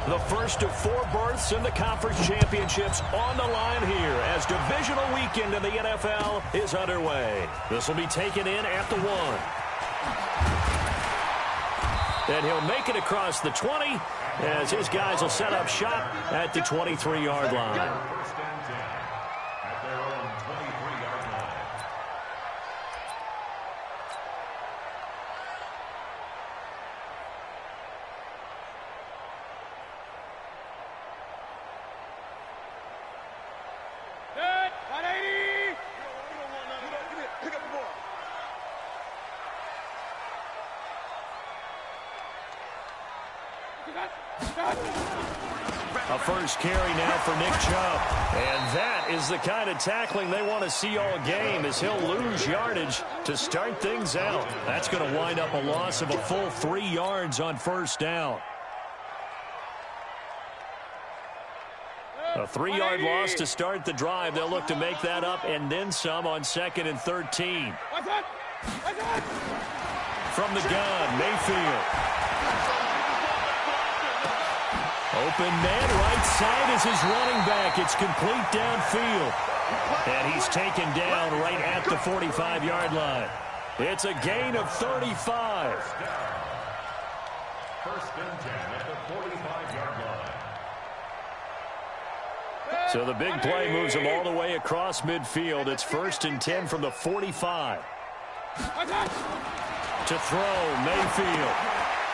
The first of 4 berths in the conference championships on the line here as divisional weekend in the NFL is underway. This will be taken in at the 1. And he'll make it across the 20 as his guys will set up shop at the 23-yard line. A first carry now for Nick Chubb. And that is the kind of tackling they want to see all game as he'll lose yardage to start things out. That's going to wind up a loss of a full 3 yards on first down. A 3-yard loss to start the drive. They'll look to make that up and then some on 2nd and 13. From the gun, Mayfield. Open man, right side is his running back. It's complete downfield. And he's taken down right at the 45-yard line. It's a gain of 35. First and 10 at the 45-yard line. So the big play moves him all the way across midfield. It's 1st and 10 from the 45. To throw, Mayfield.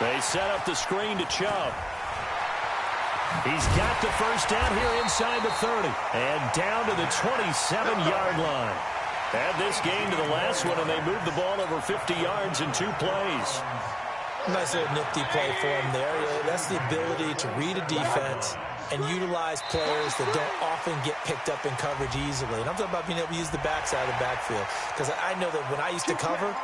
They set up the screen to Chubb. He's got the first down here inside the 30. And down to the 27-yard line. Add this game to the last one, and they moved the ball over 50 yards in 2 plays. Nice little nifty play for him there. That's the ability to read a defense and utilize players that don't often get picked up in coverage easily. And I'm talking about being able to use the backside of the backfield. Because I know that when I used to cover,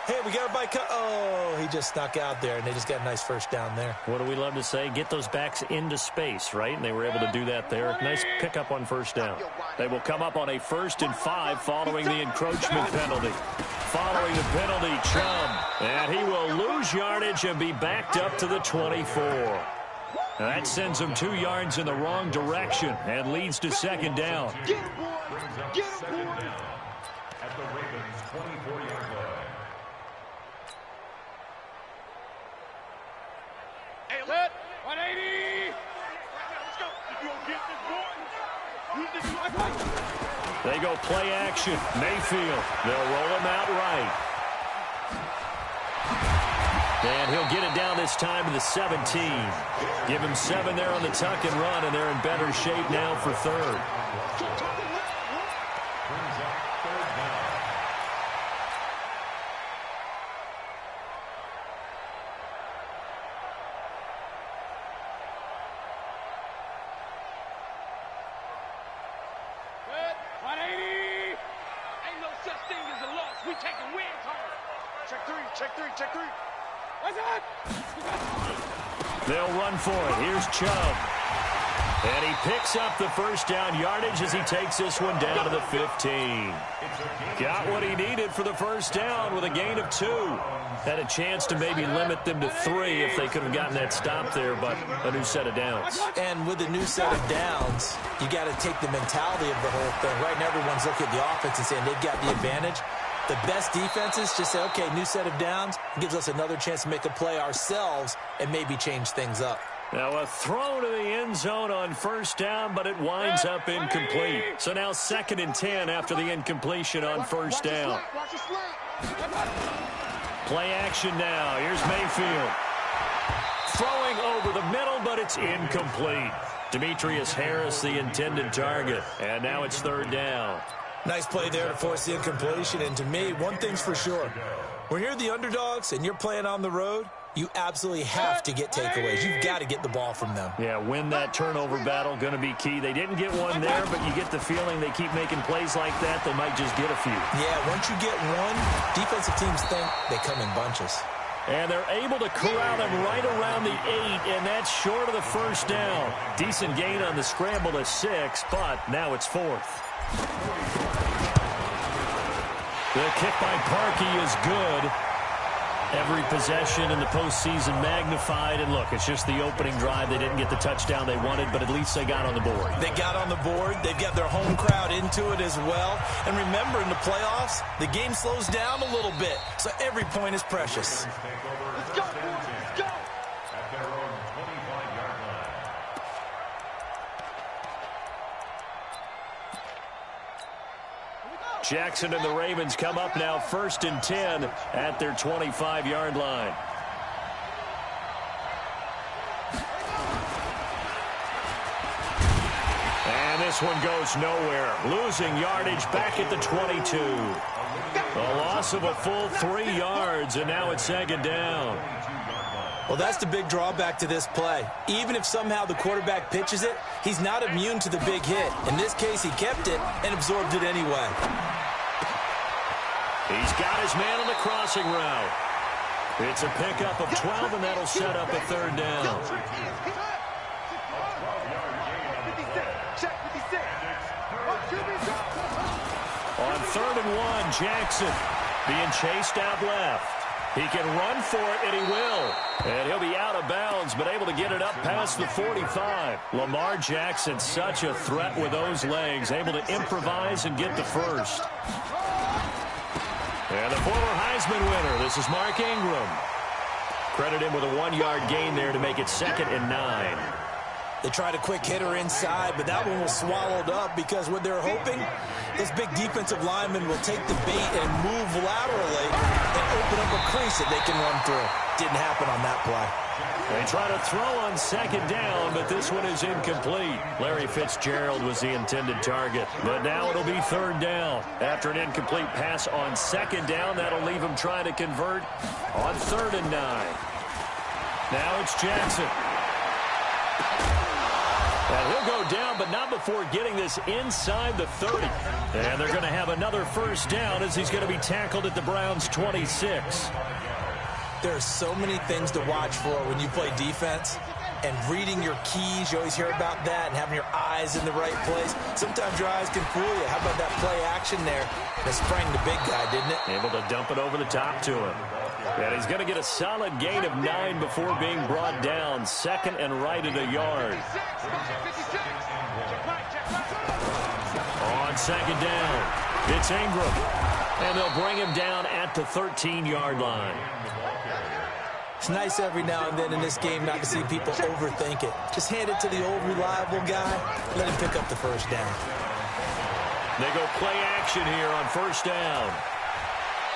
hey, we got a bike. Oh, he just snuck out there, and they just got a nice first down there. What do we love to say? Get those backs into space, right? And they were able to do that there. Nice pickup on first down. They will come up on a 1st and 5 following the encroachment penalty. Following the penalty, Chubb. And he will lose yardage and be backed up to the 24. Now that sends him 2 yards in the wrong direction and leads to 2nd down. Brings up 2nd down at the Ravens' 24-yard line. Hey, let 180. Let's go. You gonna get this boy? They go play action. Mayfield. They'll roll him out right. And he'll get it down this time to the 17. Give him 7 there on the tuck and run, and they're in better shape now for 3rd. Brings up 3rd down. Good. 180. Ain't no such thing as a loss. We taking wins home. Check 3. Check 3. Check 3. What's that? They'll run for it. Here's Chubb. And he picks up the first down yardage as he takes this one down to the 15. Got what he needed for the first down with a gain of 2. Had a chance to maybe limit them to 3 if they could have gotten that stop there, but a new set of downs. And with the new set of downs, you got to take the mentality of the whole thing. Right now, everyone's looking at the offense and saying they've got the advantage. The best defenses just say, okay, new set of downs. It gives us another chance to make a play ourselves and maybe change things up. Now a throw to the end zone on first down, but it winds up incomplete. So now 2nd and 10 after the incompletion on first down. Play action now. Here's Mayfield. Throwing over the middle, but it's incomplete. Demetrius Harris, the intended target. And now it's 3rd down. Nice play there to force the incompletion. And to me, one thing's for sure. When you're the underdogs and you're playing on the road, you absolutely have to get takeaways. You've got to get the ball from them. Yeah, win that turnover battle, going to be key. They didn't get one there, but you get the feeling they keep making plays like that, they might just get a few. Yeah, once you get one, defensive teams think they come in bunches. And they're able to corral them right around the 8, and that's short of the first down. Decent gain on the scramble to 6, but now it's 4th. The kick by Parkey is good. Every possession in the postseason magnified. And look, it's just the opening drive. They didn't get the touchdown they wanted, but at least they got on the board. They got on the board. They've got their home crowd into it as well. And remember, in the playoffs, the game slows down a little bit. So every point is precious. Let's go, boys. Let's go. At their own 25-yard line. Jackson and the Ravens come up now 1st and 10 at their 25-yard line. And this one goes nowhere. Losing yardage back at the 22. A loss of a full 3 yards, and now it's 2nd down. Well, that's the big drawback to this play. Even if somehow the quarterback pitches it, he's not immune to the big hit. In this case, he kept it and absorbed it anyway. He's got his man on the crossing route. It's a pickup of 12, and that'll set up a 3rd down. On 3rd and 1, Jackson being chased out left. He can run for it, and he will. And he'll be out of bounds, but able to get it up past the 45. Lamar Jackson, such a threat with those legs, able to improvise and get the first. And the former Heisman winner, this is Mark Ingram. Credit him with a 1-yard gain there to make it 2nd and 9. They tried a quick hitter inside, but that one was swallowed up because what they're hoping, this big defensive lineman will take the bait and move laterally and open up a crease that they can run through. Didn't happen on that play. They try to throw on 2nd down, but this one is incomplete. Larry Fitzgerald was the intended target, but now it'll be 3rd down. After an incomplete pass on 2nd down, that'll leave him trying to convert on 3rd and 9. Now it's Jackson. And he'll go down, but not before getting this inside the 30. And they're going to have another 1st down as he's going to be tackled at the Browns' 26. There are so many things to watch for when you play defense. And reading your keys, you always hear about that, and having your eyes in the right place. Sometimes your eyes can fool you. How about that play action there? That sprang the big guy, didn't it? Able to dump it over the top to him. And he's going to get a solid gain of 9 before being brought down. 2nd and right at a yard. On 2nd down, it's Ingram. And they'll bring him down at the 13-yard line. It's nice every now and then in this game not to see people overthink it. Just hand it to the old reliable guy. Let him pick up the 1st down. They go play action here on 1st down.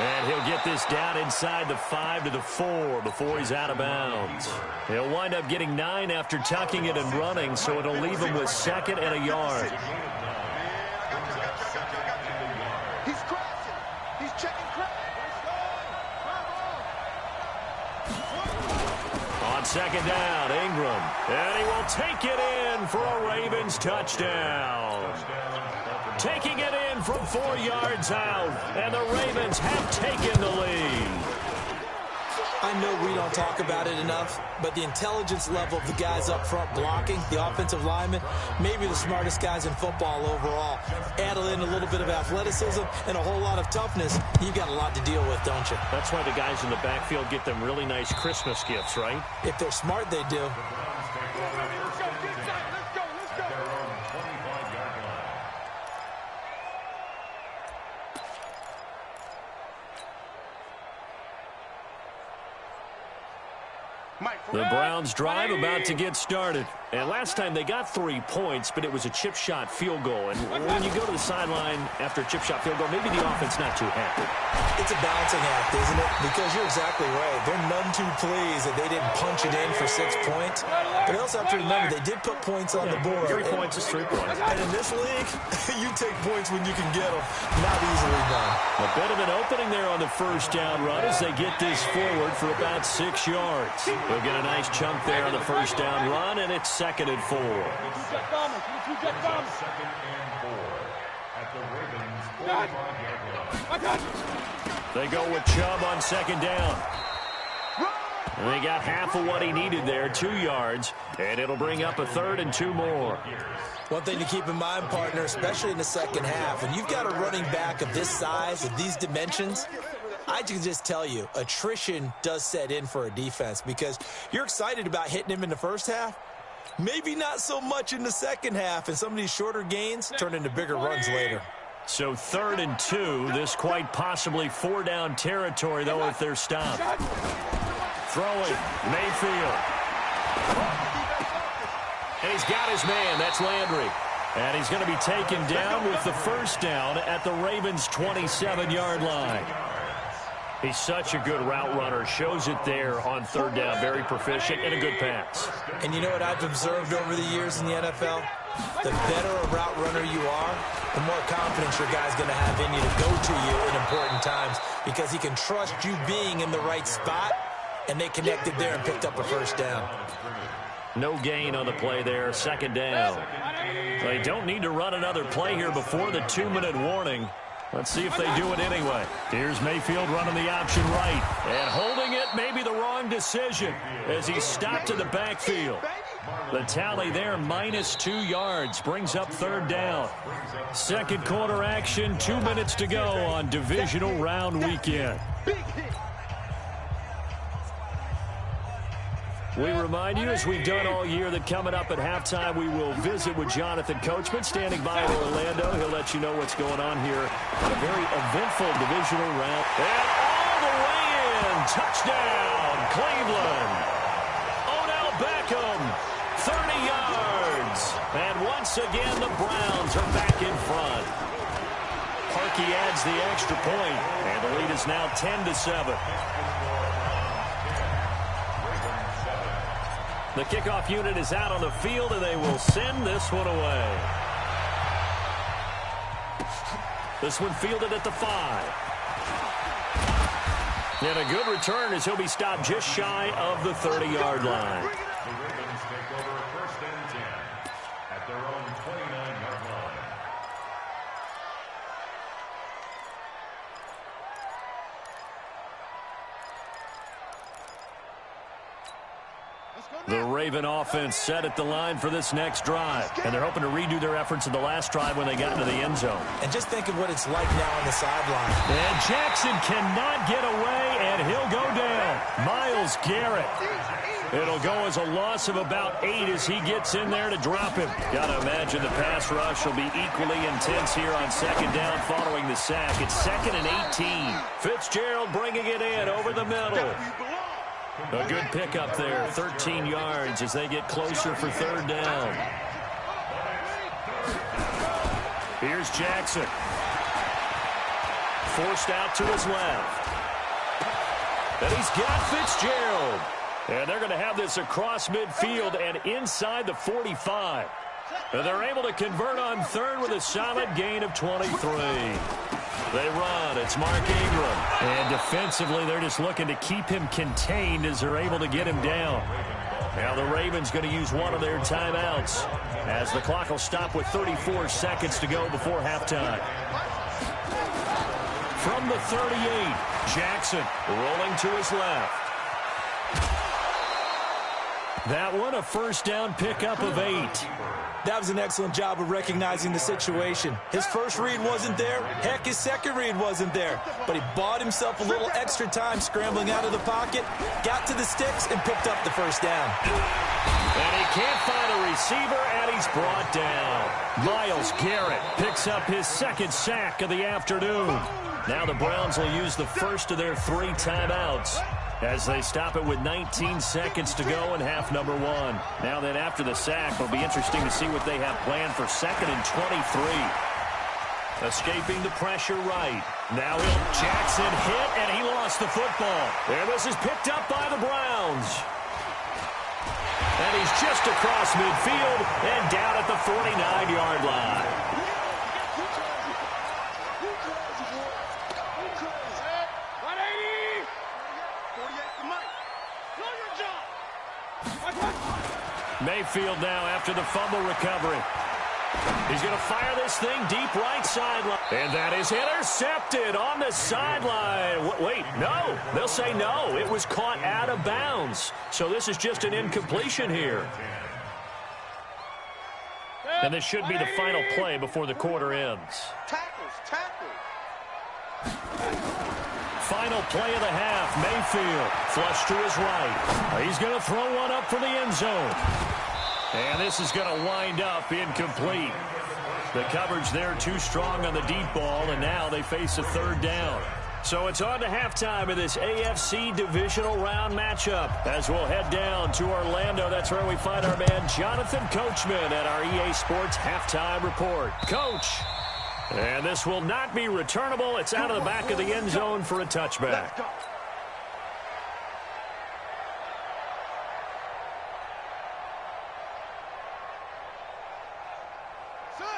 And he'll get this down inside the 5 to the 4 before he's out of bounds. He'll wind up getting 9 after tucking it and running, so it'll leave him with 2nd and a yard. He's crossing. He's checking crack. On 2nd down, Ingram. And he will take it in for a Ravens touchdown. Taking it in from 4 yards out, and the Ravens have taken the lead. I know we don't talk about it enough, but the intelligence level of the guys up front blocking, the offensive linemen, maybe the smartest guys in football overall. Add in a little bit of athleticism and a whole lot of toughness, you've got a lot to deal with, don't you? That's why the guys in the backfield get them really nice Christmas gifts, right? If they're smart, they do. The Browns drive about to get started. And last time they got 3 points, but it was a chip shot field goal. And when you go to the sideline after a chip shot field goal, maybe the offense not too happy. It's a balancing act, isn't it? Because you're exactly right. They're none too pleased that they didn't punch it in for 6 points. But they also have to remember they did put points on the board. 3 points is 3 points. And in this league, you take points when you can get them. Not easily done. A bit of an opening there on the 1st down run as they get this forward for about 6 yards. They'll get a nice chunk there on the 1st down run, and it's 2nd and 4. They go with Chubb on 2nd down. And they got half of what he needed there, 2 yards, and it'll bring up a 3rd and 2 more. One thing to keep in mind, partner, especially in the second half, when you've got a running back of this size, of these dimensions, I can just tell you, attrition does set in for a defense because you're excited about hitting him in the first half. Maybe not so much in the second half, and some of these shorter gains turn into bigger runs later. So 3rd and 2. This quite possibly 4-down territory, though, if they're stopped. Throwing, Mayfield. And he's got his man. That's Landry. And he's going to be taken down with the first down at the Ravens' 27-yard line. He's such a good route runner. Shows it there on 3rd down. Very proficient and a good pass. And you know what I've observed over the years in the NFL? The better a route runner you are, the more confidence your guy's going to have in you to go to you in important times because he can trust you being in the right spot, and they connected there and picked up a first down. No gain on the play there. 2nd down. They don't need to run another play here before the 2-minute warning. Let's see if they do it anyway. Here's Mayfield running the option right. And holding it may be the wrong decision as he stopped in the backfield. The tally there, -2 yards, brings up 3rd down. Second quarter action, 2 minutes to go on Divisional Round Weekend. We remind you, as we've done all year, that coming up at halftime, we will visit with Jonathan Coachman, standing by in Orlando. He'll let you know what's going on here on a very eventful divisional round. And all the way in, touchdown, Cleveland. Odell Beckham, 30 yards. And once again, the Browns are back in front. Parkey adds the extra point, and the lead is now 10-7. The kickoff unit is out on the field, and they will send this one away. This one fielded at the 5. And a good return as he'll be stopped just shy of the 30-yard line. The Ravens take over 1st and 10 at their own 29-yard line. The Raven offense set at the line for this next drive. And they're hoping to redo their efforts in the last drive when they got into the end zone. And just think of what it's like now on the sideline. And Jackson cannot get away, and he'll go down. Myles Garrett. It'll go as a loss of about 8 as he gets in there to drop him. Got to imagine the pass rush will be equally intense here on 2nd down following the sack. It's 2nd and 18. Fitzgerald bringing it in over the middle. A good pickup there, 13 yards as they get closer for 3rd down. Here's Jackson. Forced out to his left. And he's got Fitzgerald. And they're going to have this across midfield and inside the 45. And they're able to convert on 3rd with a solid gain of 23. They run. It's Mark Ingram. And defensively, they're just looking to keep him contained as they're able to get him down. Now the Ravens going to use one of their timeouts as the clock will stop with 34 seconds to go before halftime. From the 38, Jackson rolling to his left. That one, a first down pickup of 8. That was an excellent job of recognizing the situation. His first read wasn't there. Heck, his second read wasn't there. But he bought himself a little extra time scrambling out of the pocket, got to the sticks, and picked up the first down. And he can't find a receiver, and he's brought down. Myles Garrett picks up his 2nd sack of the afternoon. Now the Browns will use the first of their 3 timeouts as they stop it with 19 seconds to go in half number 1. Now then, after the sack, it'll be interesting to see what they have planned for 2nd and 23. Escaping the pressure right. Now Jackson hit, and he lost the football. And this is picked up by the Browns. And he's just across midfield and down at the 49-yard line. Mayfield now after the fumble recovery. He's going to fire this thing deep right sideline. And that is intercepted on the sideline. Wait, no. They'll say no. It was caught out of bounds. So this is just an incompletion here. And this should be the final play before the quarter ends. final play of the half. Mayfield flush to his right. He's going to throw one up for the end zone. And this is going to wind up incomplete. The coverage there too strong on the deep ball, and now they face a third down. So it's on to halftime of this AFC Divisional Round matchup. As we'll head down to Orlando, that's where we find our man Jonathan Coachman at our EA Sports Halftime Report. Coach, and this will not be returnable. It's out of the back of the end zone for a touchback.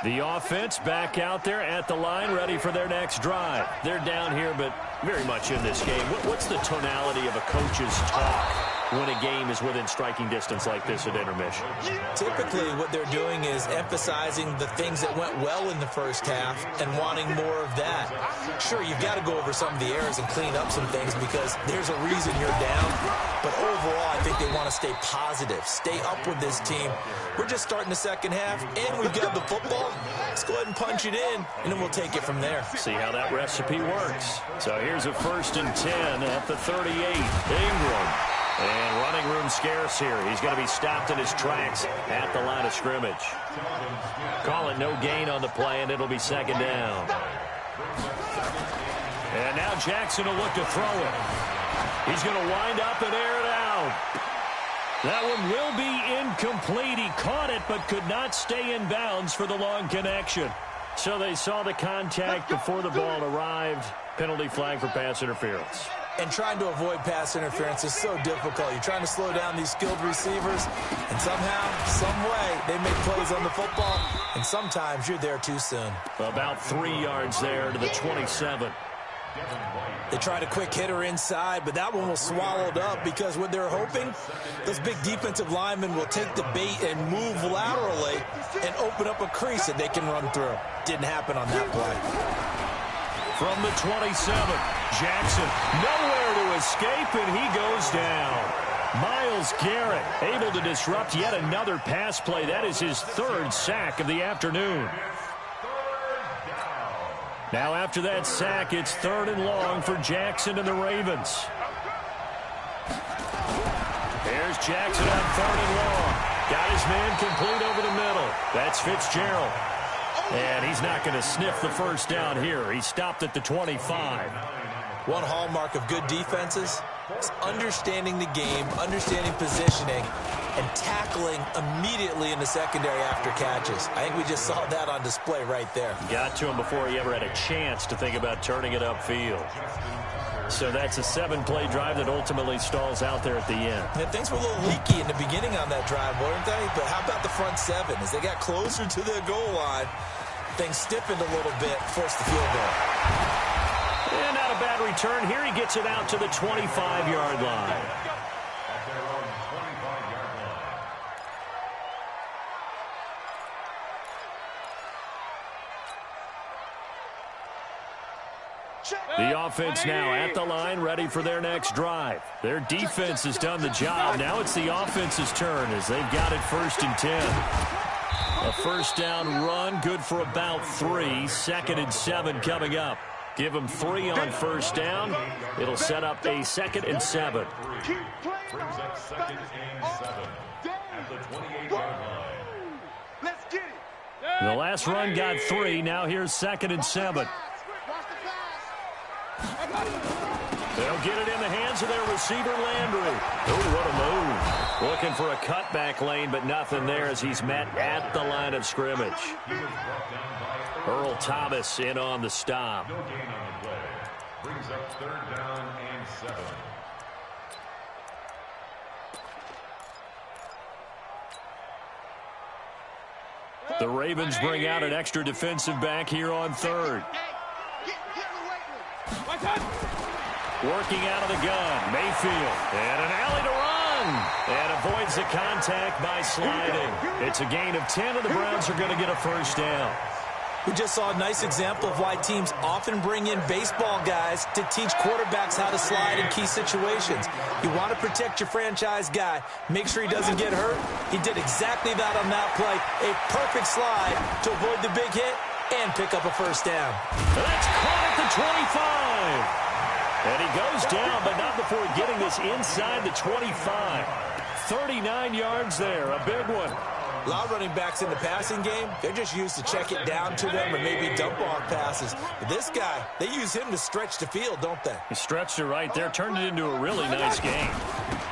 The offense back out there at the line, ready for their next drive. They're down here, but very much in this game. What's the tonality of a coach's talk when a game is within striking distance like this at intermission? Typically, what they're doing is emphasizing the things that went well in the first half and wanting more of that. Sure, you've got to go over some of the errors and clean up some things because there's a reason you're down. But overall, I think they want to stay positive, stay up with this team. We're just starting the second half, and we've got the football. Let's go ahead and punch it in, and then we'll take it from there. See how that recipe works. So here's a 1st and 10 at the 38. Ingram. And running room scarce here. He's going to be stopped in his tracks at the line of scrimmage. Call it no gain on the play, and it'll be second down. And now Jackson will look to throw it. He's going to wind up and air it out. That one will be incomplete. He caught it but could not stay in bounds for the long connection. So they saw the contact before the ball arrived. Penalty flag for pass interference. And trying to avoid pass interference is so difficult. You're trying to slow down these skilled receivers, and somehow, some way, they make plays on the football, and sometimes you're there too soon. About 3 yards there to the 27. They tried a quick hitter inside, but that one was swallowed up because what they're hoping, those big defensive linemen will take the bait and move laterally and open up a crease that they can run through. Didn't happen on that play. From the 27, Jackson nowhere to escape, and he goes down. Myles Garrett able to disrupt yet another pass play. That is his 3rd sack of the afternoon. Now after that sack, it's 3rd and long for Jackson and the Ravens. There's Jackson on 3rd and long. Got his man complete over the middle. That's Fitzgerald. And he's not going to sniff the first down here. He stopped at the 25. One hallmark of good defenses is understanding the game, understanding positioning, and tackling immediately in the secondary after catches. I think we just saw that on display right there. Got to him before he ever had a chance to think about turning it upfield. So that's a 7-play drive that ultimately stalls out there at the end. Yeah, things were a little leaky in the beginning on that drive, weren't they? But how about the front 7? As they got closer to the goal line, things stiffened a little bit, forced the field goal. And not a bad return. Here he gets it out to the 25-yard line. The offense now at the line, ready for their next drive. Their defense has done the job. Now it's the offense's turn as they've got it 1st and 10. A first down run, good for about 3. 2nd and 7 coming up. Give them 3 on first down. It'll set up a 2nd and 7. Brings up 2nd and 7 at the 28-yard line. Let's get it. The last run got 3. Now here's 2nd and 7. They'll get it in the hands of their receiver, Landry. Oh, what a move. Looking for a cutback lane, but nothing there as he's met at the line of scrimmage. Earl Thomas in on the stop. No gain on the play. Brings up 3rd down and 7. The Ravens bring out an extra defensive back here on 3rd. Working out of the gun, Mayfield, and an alley to run, and avoids the contact by sliding. It's a gain of 10, and the Browns are going to get a first down. We just saw a nice example of why teams often bring in baseball guys to teach quarterbacks how to slide in key situations. You want to protect your franchise guy. Make sure he doesn't get hurt. He did exactly that on that play. A perfect slide to avoid the big hit and pick up a first down. That's caught at the 25. And he goes down, but not before getting this inside the 25. 39 yards there, a big one. A lot of running backs in the passing game, they're just used to check it down to them or maybe dump off passes. But this guy, they use him to stretch the field, don't they? He stretched it right there, turned it into a really nice game.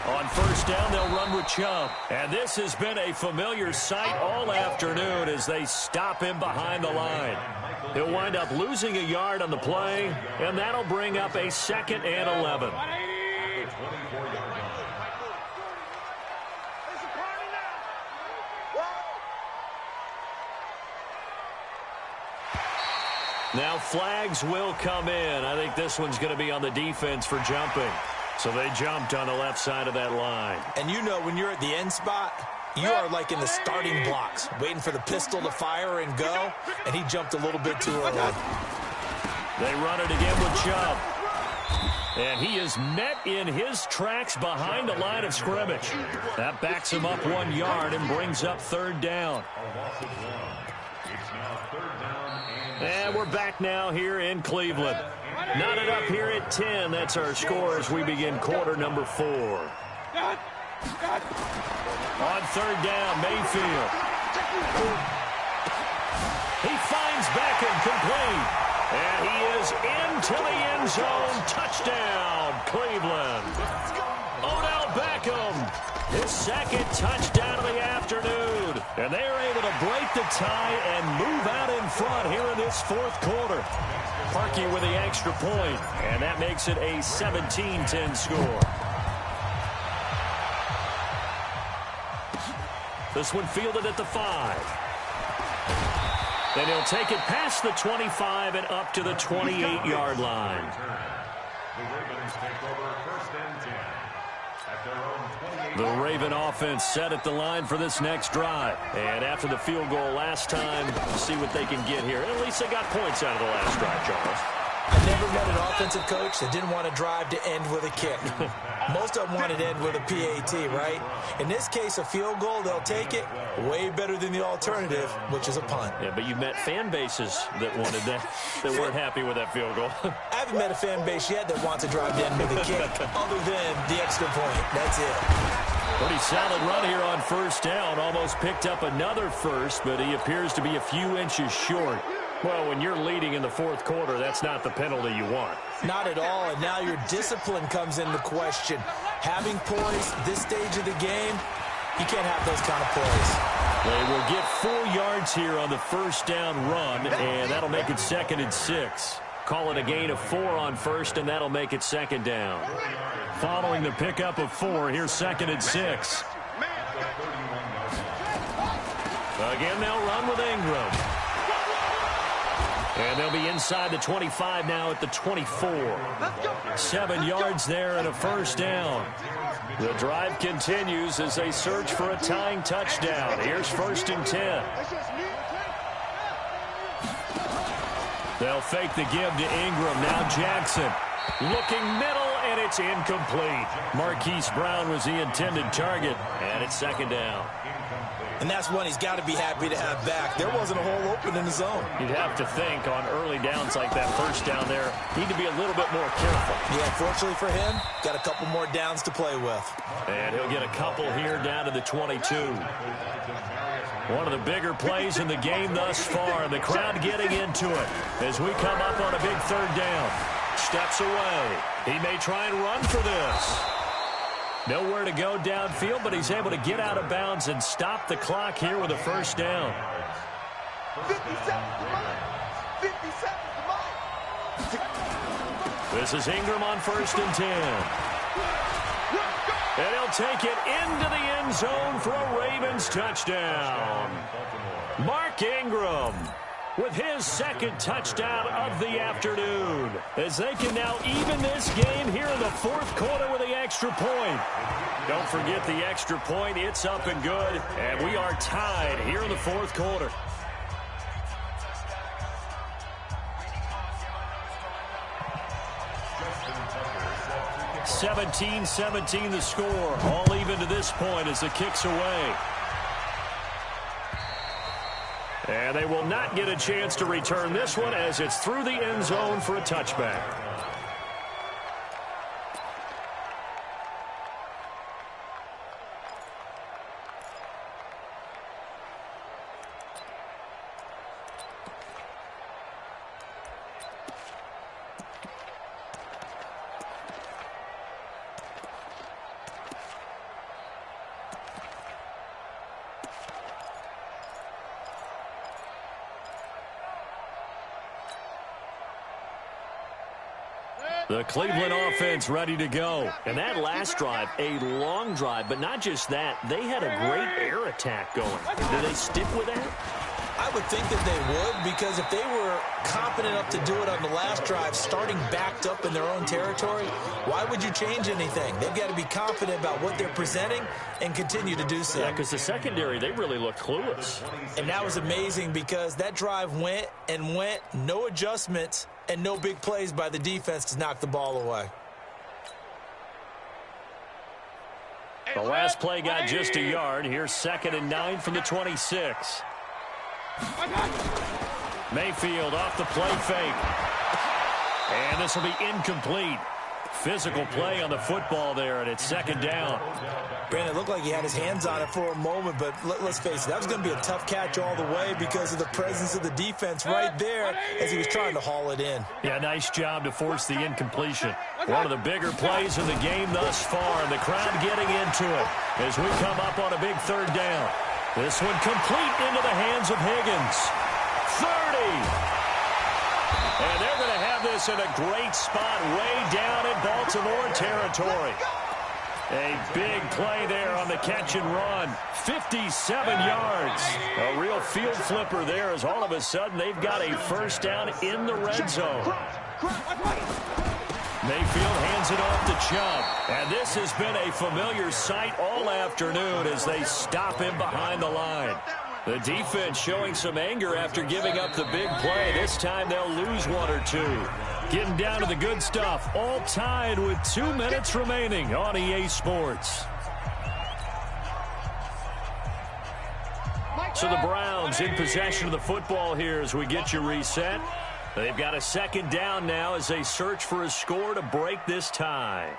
On first down, they'll run with Chubb. And this has been a familiar sight all afternoon as they stop him behind the line. He'll wind up losing a yard on the play, and that'll bring up a 2nd and 11. Now flags will come in. I think this one's going to be on the defense for jumping. So they jumped on the left side of that line. And you know when you're at the end spot, you are like in the starting blocks, waiting for the pistol to fire and go, and he jumped a little bit too early. They run it again with Chubb. And he is met in his tracks behind the line of scrimmage. That backs him up 1 yard and brings up 3rd down. And we're back now here in Cleveland. Knotted up here at 10. That's our score as we begin quarter number 4. On 3rd down, Mayfield. He finds Beckham complete. And he is into the end zone. Touchdown, Cleveland. Odell Beckham, his 2nd touchdown of the afternoon. And they are able to break the tie and move out in front here in this 4th quarter. Parkey with the extra point, and that makes it a 17-10 score. This one fielded at the 5. Then he'll take it past the 25 and up to the 28-yard line. The Ravens take over 1st and 10 at their own 28. The Raven offense set at the line for this next drive. And after the field goal last time, see what they can get here. At least they got points out of the last drive, Charles. I never met an offensive coach that didn't want to drive to end with a kick. Most of them wanted to end with a PAT, right? In this case, a field goal, they'll take it. Way better than the alternative, which is a punt. Yeah, but you met fan bases that wanted that, that weren't happy with that field goal. I haven't met a fan base yet that wants to drive to end with a kick, other than the extra point. That's it. Pretty solid run here on first down. Almost picked up another first, but he appears to be a few inches short. Well, when you're leading in the 4th quarter, that's not the penalty you want. Not at all, and now your discipline comes into question. Having poise this stage of the game, you can't have those kind of plays. They will get 4 yards here on the first down run, and that'll make it 2nd and 6. Call it a gain of 4 on first, and that'll make it 2nd down. Following the pickup of 4, here's 2nd and 6. Again, they'll run with Ingram. And they'll be inside the 25 now at the 24. 7 yards there and a first down. The drive continues as they search for a tying touchdown. Here's 1st and 10. They'll fake the give to Ingram. Now Jackson looking middle, and it's incomplete. Marquise Brown was the intended target, and it's 2nd down. And that's one he's got to be happy to have back. There wasn't a hole open in the zone. You'd have to think on early downs like that first down there, need to be a little bit more careful. Yeah, fortunately for him, got a couple more downs to play with. And he'll get a couple here down to the 22. One of the bigger plays in the game thus far. The crowd getting into it as we come up on a big 3rd down. Steps away. He may try and run for this. Nowhere to go downfield, but he's able to get out of bounds and stop the clock here with a first down. 57 This is Ingram on 1st and 10. And he'll take it into the end zone for a Ravens touchdown. Mark Ingram with his 2nd touchdown of the afternoon, as they can now even this game here in the 4th quarter with the extra point. Don't forget the extra point. It's up and good, and we are tied here in the 4th quarter. Justin 17-17 the score. All even to this point as the kick's away. And they will not get a chance to return this one as it's through the end zone for a touchback. The Cleveland offense ready to go. And that last drive, a long drive, but not just that. They had a great air attack going. Do they stick with that? I would think that they would, because if they were confident enough to do it on the last drive, starting backed up in their own territory, why would you change anything? They've got to be confident about what they're presenting and continue to do so. Yeah, because the secondary, they really looked clueless. And that was amazing because that drive went and went, no adjustments, and no big plays by the defense to knock the ball away. The last play got just a yard. Here's 2nd and 9 from the 26. Mayfield off the play fake. And this will be incomplete. Physical play on the football there, and it's 2nd down. Brandon, it looked like he had his hands on it for a moment, but let's face it, that was going to be a tough catch all the way because of the presence of the defense right there as he was trying to haul it in. Yeah, nice job to force the incompletion. One of the bigger plays in the game thus far, and the crowd getting into it as we come up on a big 3rd down. This one complete into the hands of Higgins. 30. And they're going to have this in a great spot way down in Baltimore territory. A big play there on the catch and run. 57 yards. A real field flipper there as all of a sudden they've got a 1st down in the red zone. Mayfield hands it off to Chubb. And this has been a familiar sight all afternoon as they stop him behind the line. The defense showing some anger after giving up the big play. This time they'll lose 1 or 2. Getting down to the good stuff. All tied with 2 minutes remaining on EA Sports. So the Browns in possession of the football here as we get you reset. They've got a 2nd down now as they search for a score to break this tie.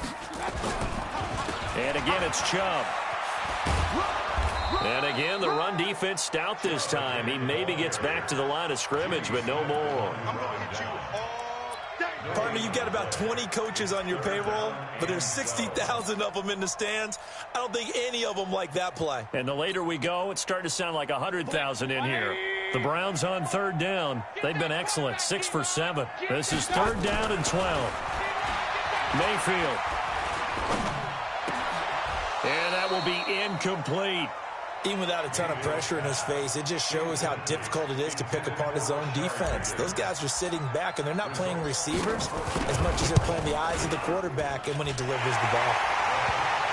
And again, it's Chubb. And again, the run defense stout this time. He maybe gets back to the line of scrimmage, but no more. Partner, you've got about 20 coaches on your payroll, but there's 60,000 of them in the stands. I don't think any of them like that play. And the later we go, it's starting to sound like 100,000 in here. The Browns on 3rd down. They've been excellent, 6 for 7. This is 3rd down and 12. Mayfield. And that will be incomplete. Even without a ton of pressure in his face, it just shows how difficult it is to pick apart his own defense. Those guys are sitting back, and they're not playing receivers as much as they're playing the eyes of the quarterback and when he delivers the ball.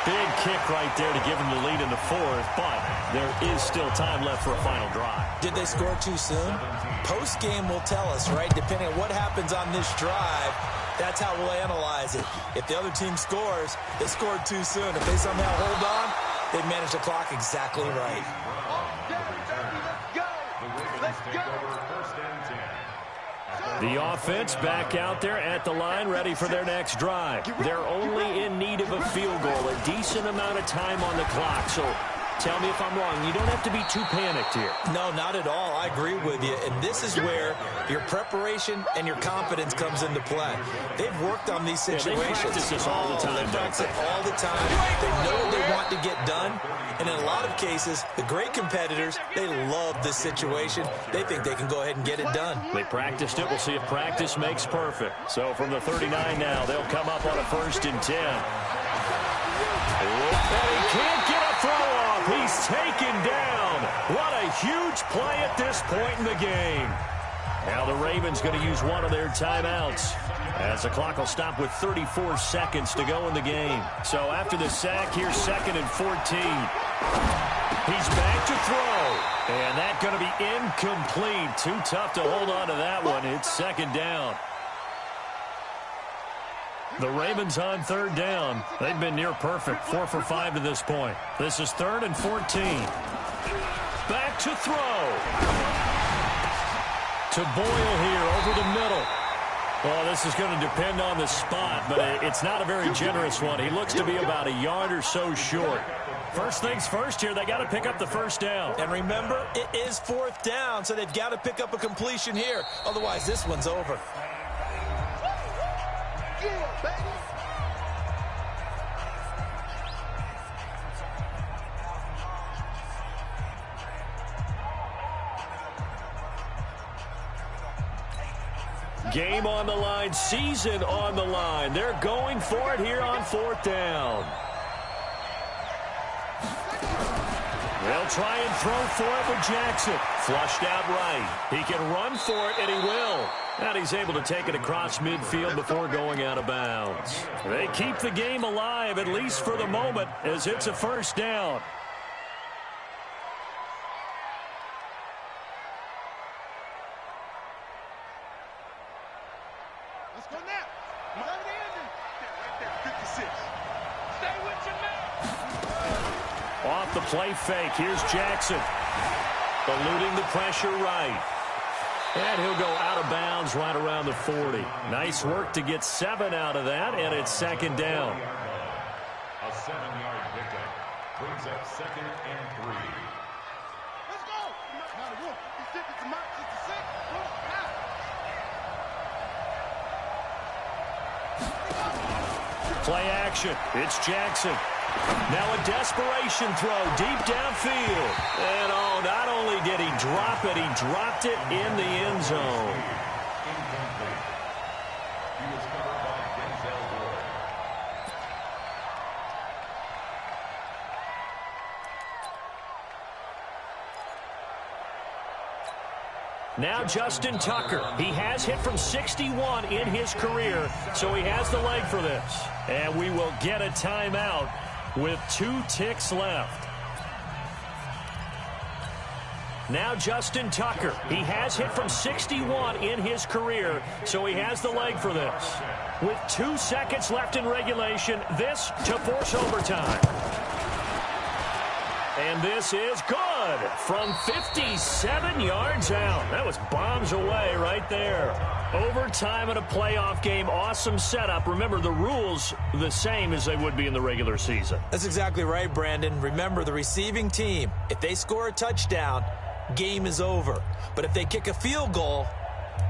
Big kick right there to give him the lead in the 4th, but there is still time left for a final drive. Did they score too soon? Post-game will tell us, right? Depending on what happens on this drive, that's how we'll analyze it. If the other team scores, they scored too soon. If they somehow hold on, they manage the clock exactly right. The offense back out there at the line, ready for their next drive. They're only in need of a field goal, a decent amount of time on the clock. So tell me if I'm wrong. You don't have to be too panicked here. No, not at all. I agree with you. And this is where your preparation and your confidence comes into play. They've worked on these situations. They practice this all the time. They practice it all the time. They know what they want to get done. And in a lot of cases, the great competitors, they love this situation. They think they can go ahead and get it done. They practiced it. We'll see if practice makes perfect. So from the 39 now, they'll come up on a 1st and 10. And he can't get a throw off. He's taken down. What a huge play at this point in the game. Now the Ravens going to use one of their timeouts as the clock will stop with 34 seconds to go in the game. So after the sack, here's 2nd and 14. He's back to throw. And that's going to be incomplete. Too tough to hold on to that one. It's 2nd down. The Ravens on 3rd down. They've been near perfect. 4 for 5 to this point. This is 3rd and 14. Back to throw. To Boyle here over the middle. Well, this is going to depend on the spot, but it's not a very generous one. He looks to be about a yard or so short. First things first here, they got to pick up the 1st down. And remember, it is 4th down, so they've got to pick up a completion here. Otherwise, this one's over. Yeah, baby. Game on the line, season on the line. They're going for it here on 4th down. They'll try and throw for it with Jackson. Flushed out right. He can run for it, and he will. And he's able to take it across midfield before going out of bounds. They keep the game alive, at least for the moment, as it's a 1st down. Let's go now. Right there, 56. Stay with your man. Off the play fake, here's Jackson. Eluding the pressure right. And he'll go out of bounds right around the 40. Nice work to get 7 out of that, and it's 2nd down. A 7-yard pickup brings up 2nd and 3. Let's go. Now the 56 is the mark, 66. Go now. Play action. It's Jackson. Now a desperation throw deep downfield. And oh, not only did he drop it, he dropped it in the end zone. Incomplete. He was covered by Denzel Ward. Now Justin Tucker. He has hit from 61 in his career, so he has the leg for this. And we will get a timeout with 2 ticks left. Now Justin Tucker. He has hit from 61 in his career, so he has the leg for this. With 2 seconds left in regulation, this to force overtime. And this is good from 57 yards out. That was bombs away right there. Overtime in a playoff game, awesome setup. Remember, the rules the same as they would be in the regular season. That's exactly right, Brandon. Remember, the receiving team, if they score a touchdown, game is over. But if they kick a field goal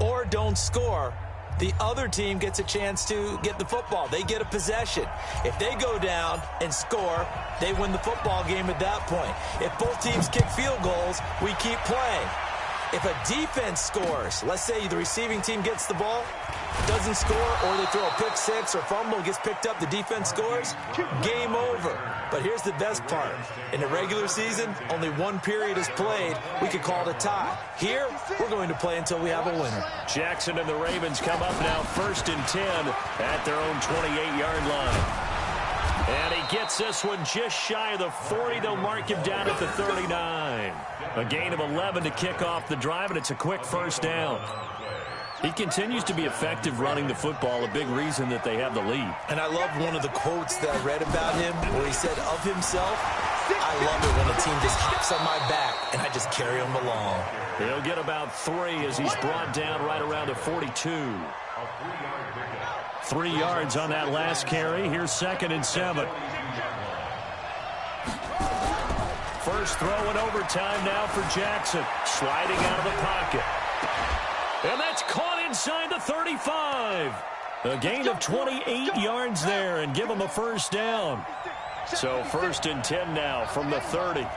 or don't score, the other team gets a chance to get the football. They get a possession. If they go down and score, they win the football game at that point. If both teams kick field goals, we keep playing. If a defense scores, let's say the receiving team gets the ball, doesn't score, or they throw a pick six or fumble, gets picked up, the defense scores, game over. But here's the best part. In the regular season, only 1 period is played. We could call it a tie. Here, we're going to play until we have a winner. Jackson and the Ravens come up now 1st and 10 at their own 28-yard line. And he gets this one just shy of the 40. They'll mark him down at the 39. A gain of 11 to kick off the drive, and it's a quick 1st down. He continues to be effective running the football, a big reason that they have the lead. And I love one of the quotes that I read about him where he said of himself, I love it when a team just hops on my back and I just carry them along. He'll get about 3 as he's brought down right around the 42. 3 yards on that last carry. Here's 2nd and 7. First throw in overtime now for Jackson. Sliding out of the pocket. And that's caught inside the 35. A gain of 28 yards there and give him a 1st down. So 1st and 10 now from the 30.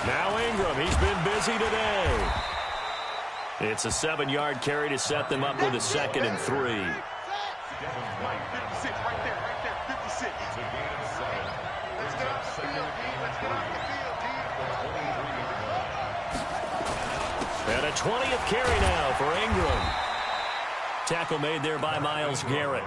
Now Ingram, he's been busy today. It's a 7-yard carry to set them up with a 2nd and 3. 56, right there, 56. Let's get off the field, D. Let's get off the field, D. And a 20th carry now for Ingram. Tackle made there by Myles Garrett.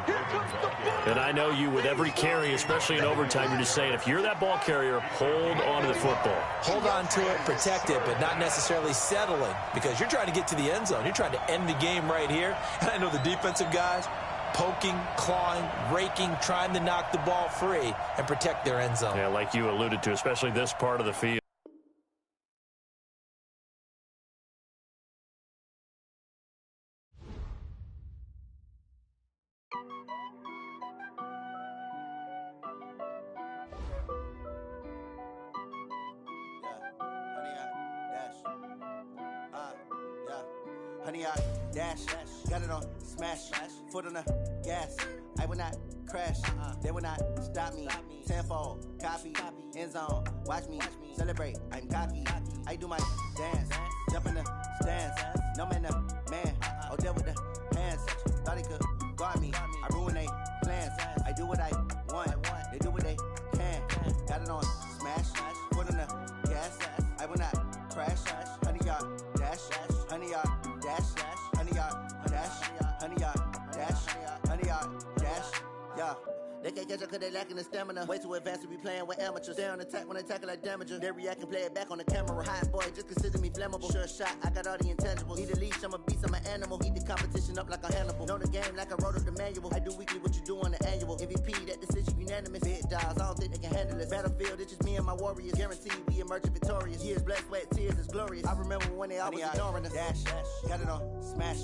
And I know you, with every carry, especially in overtime, you're just saying, if you're that ball carrier, hold on to the football. Hold on to it, protect it, but not necessarily settling, because you're trying to get to the end zone. You're trying to end the game right here. And I know the defensive guys poking, clawing, raking, trying to knock the ball free and protect their end zone. Yeah, like you alluded to, especially this part of the field. Honey, I dash, got it on smash, foot on the gas. I will not crash, they will not stop me. Tenfold, copy, end zone. Watch me celebrate. I'm cocky. I do my dance. Jump in the stands. No man, man. Oh, deal with the hands. Thought he could guard me. I ruin they plans. I do what I want. They do what they can. Got it on smash. Put on the gas. I will not crash. 100-yard dash. 100-yard dash. 100-yard dash. 100-yard dash. 100-yard dash. Yeah. They can't catch up cause they lacking the stamina. Way too advanced to be playing with amateurs. Stay on attack when they tackle like damager. They react and play it back on the camera. Hot boy, just consider me flammable. Sure shot, I got all the intangibles. Need a leash, I'm a beast, I'm an animal. Eat the competition up like a Hannibal. Know the game like I wrote up the manual. I do weekly what you do on the annual. MVP, that decision unanimous. Big dogs, I don't think they can handle it. Battlefield, it's just me and my warriors. Guaranteed we emerge victorious. Years, blood, sweat, tears, is glorious. I remember when they always ignoring us. Dash, got it on smash.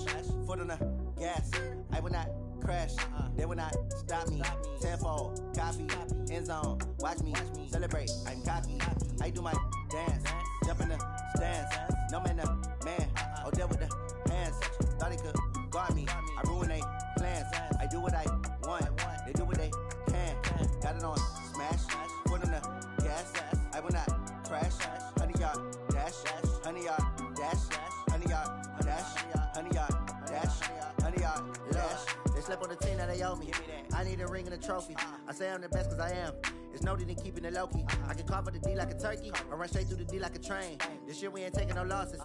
Foot on the gas. I will not crash. They will not stop me. Tenfold, copy, end zone. Watch me celebrate. I'm cocky. I do my dance. Jump in the stands. No man, man. Oh, deal with the hands. Thought he could guard me. I ruin they plans. I do what I want. They do what they can. Got it on smash. Foot on the gas. I will not crash. 100-yard dash. 100-yard dash. 100-yard dash. 100-yard dash. 100-yard dash. They slept on the team that they owe me. I need a ring and a trophy. I say I'm the best cause I am. It's noted in keeping it low-key. I can carve up the D like a turkey or run straight through the D like a train. This year we ain't taking no losses.